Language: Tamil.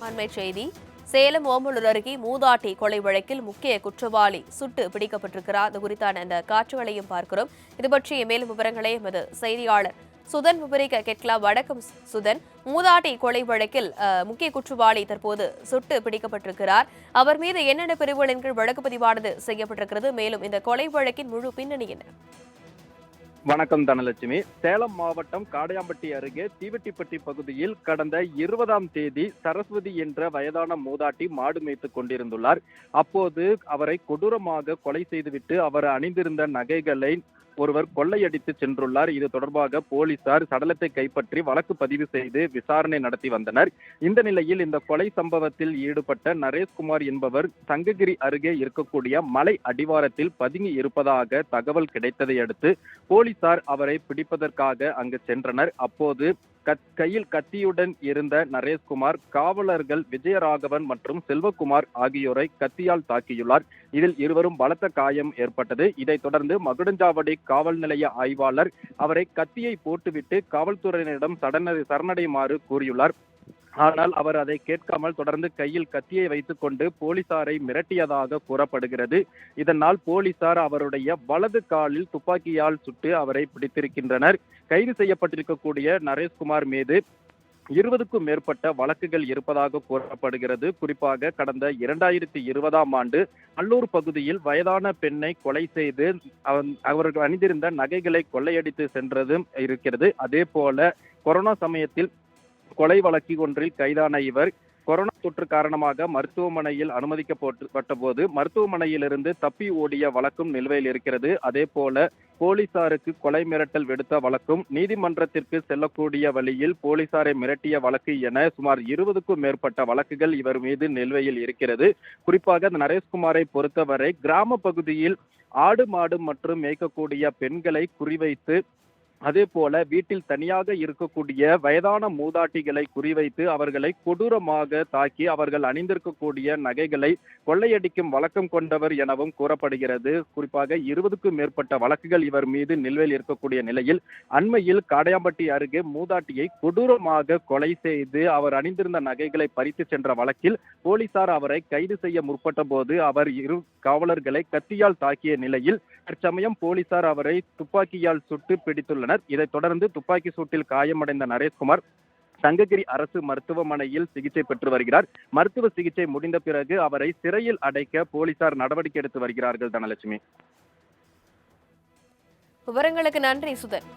அண்மை செய்தி. சேலம் ஓமலூர் அருகே மூதாட்டி கொலை வழக்கில் முக்கிய குற்றவாளி சுட்டு பிடிக்கப்பட்டிருக்கிறார். அது குறித்தான இந்த காட்சிகளையும் பார்க்கிறோம். இது பற்றிய மேலும் விவரங்களை எமது செய்தியாளர் சுதன் விவரிக்க கேட்கலாம். வணக்கம் சுதன். மூதாட்டி கொலை வழக்கில் முக்கிய குற்றவாளி தற்போது சுட்டு பிடிக்கப்பட்டிருக்கிறார். அவர் மீது என்னென்ன பிரிவுகளின் கீழ் வழக்கு பதிவானது செய்யப்பட்டிருக்கிறது? மேலும் இந்த கொலை வழக்கின் முழு பின்னணி என்ன? வணக்கம் தனலட்சுமி. சேலம் மாவட்டம் காடையாம்பட்டி அருகே தீவெட்டிப்பட்டி பகுதியில் கடந்த 20ஆம் தேதி சரஸ்வதி என்ற வயதான மூதாட்டி மாடு மேய்த்துக் கொண்டிருந்துள்ளார். அப்போது அவரை கொடூரமாக கொலை செய்துவிட்டு அவர் அணிந்திருந்த நகைகளை ஒருவர் கொள்ளையடித்து சென்றுள்ளார். இது தொடர்பாக போலீசார் சடலத்தை கைப்பற்றி வழக்கு பதிவு செய்து விசாரணை நடத்தி வந்தனர். இந்த நிலையில் இந்த கொலை சம்பவத்தில் ஈடுபட்ட நரேஷ்குமார் என்பவர் சங்ககிரி அருகே இருக்கக்கூடிய மலை அடிவாரத்தில் பதுங்கி இருப்பதாக தகவல் கிடைத்ததை அடுத்து போலீசார் அவரை பிடிப்பதற்காக அங்கு சென்றனர். அப்போது கையில் கத்தியுடன் இருந்த நரேஷ்குமார் காவலர்கள் விஜயராகவன் மற்றும் செல்வகுமார் ஆகியோரை கத்தியால் தாக்கியுள்ளார். இதில் இருவரும் பலத்த காயம் ஏற்பட்டது. இதைத் தொடர்ந்து மகுடஞ்சாவடி காவல் நிலைய ஆய்வாளர் அவரை கத்தியை போட்டுவிட்டு காவல்துறையினரிடம் சரணடையுமாறு கூறியுள்ளார். ஆனால் அவர் அதை கேட்காமல் தொடர்ந்து கையில் கத்தியை வைத்துக் கொண்டு போலீசாரை மிரட்டியதாக கூறப்படுகிறது. இதனால் போலீசார் அவருடைய வலது காலில் துப்பாக்கியால் சுட்டு அவரை பிடித்திருக்கின்றனர். கைது செய்யப்பட்டிருக்கக்கூடிய நரேஷ்குமார் மீது 20க்கும் மேற்பட்ட வழக்குகள் இருப்பதாக கூறப்படுகிறது. குறிப்பாக கடந்த 2020ஆம் ஆண்டு அல்லூர் பகுதியில் வயதான பெண்ணை கொலை செய்து அவர்கள் அணிந்திருந்த நகைகளை கொள்ளையடித்து சென்றதும் இருக்கிறது. அதே போல கொரோனா சமயத்தில் கொலை வழக்கு ஒன்றில் கைதான இவர் கொரோனா தொற்று காரணமாக மருத்துவமனையில் அனுமதிக்கப்பட்ட போது மருத்துவமனையிலிருந்து தப்பி ஓடிய வழக்கும் நிலுவையில் இருக்கிறது. அதே போல போலீசாருக்கு கொலை மிரட்டல் விடுத்த வழக்கும், நீதிமன்றத்திற்கு செல்லக்கூடிய வழியில் போலீசாரை மிரட்டிய வழக்கு என சுமார் 20க்கும் மேற்பட்ட வழக்குகள் இவர் மீது நிலுவையில் இருக்கிறது. குறிப்பாக நரேஷ்குமாரை பொறுத்தவரை கிராம பகுதியில் ஆடு மாடு மற்றும் மேய்க்கக்கூடிய பெண்களை குறிவைத்து, அதே போல வீட்டில் தனியாக இருக்கக்கூடிய வயதான மூதாட்டிகளை குறிவைத்து அவர்களை கொடூரமாக தாக்கி அவர்கள் அணிந்திருக்கக்கூடிய நகைகளை கொள்ளையடிக்கும் வழக்கம் கொண்டவர் எனவும் கூறப்படுகிறது. குறிப்பாக 20க்கும் மேற்பட்ட வழக்குகள் இவர் மீது நிலுவையில் இருக்கக்கூடிய நிலையில் அண்மையில் காடையாம்பட்டி அருகே மூதாட்டியை கொடூரமாக கொலை செய்து அவர் அணிந்திருந்த நகைகளை பறித்து சென்ற வழக்கில் போலீசார் அவரை கைது செய்ய முற்பட்ட போது அவர் 2 காவலர்களை கத்தியால் தாக்கிய நிலையில் தற்சமயம் போலீசார் அவரை துப்பாக்கியால் சுட்டு பிடித்துள்ளனர். இதைத் தொடர்ந்து துப்பாக்கி சூட்டில் காயமடைந்த நரேஷ்குமார் சங்ககிரி அரசு மருத்துவமனையில் சிகிச்சை பெற்று வருகிறார். மருத்துவ சிகிச்சை முடிந்த பிறகு அவரை சிறையில் அடைக்க போலீசார் நடவடிக்கை எடுத்து வருகிறார்கள். தனலட்சுமி, விவரங்களுக்கு நன்றி சுதன்.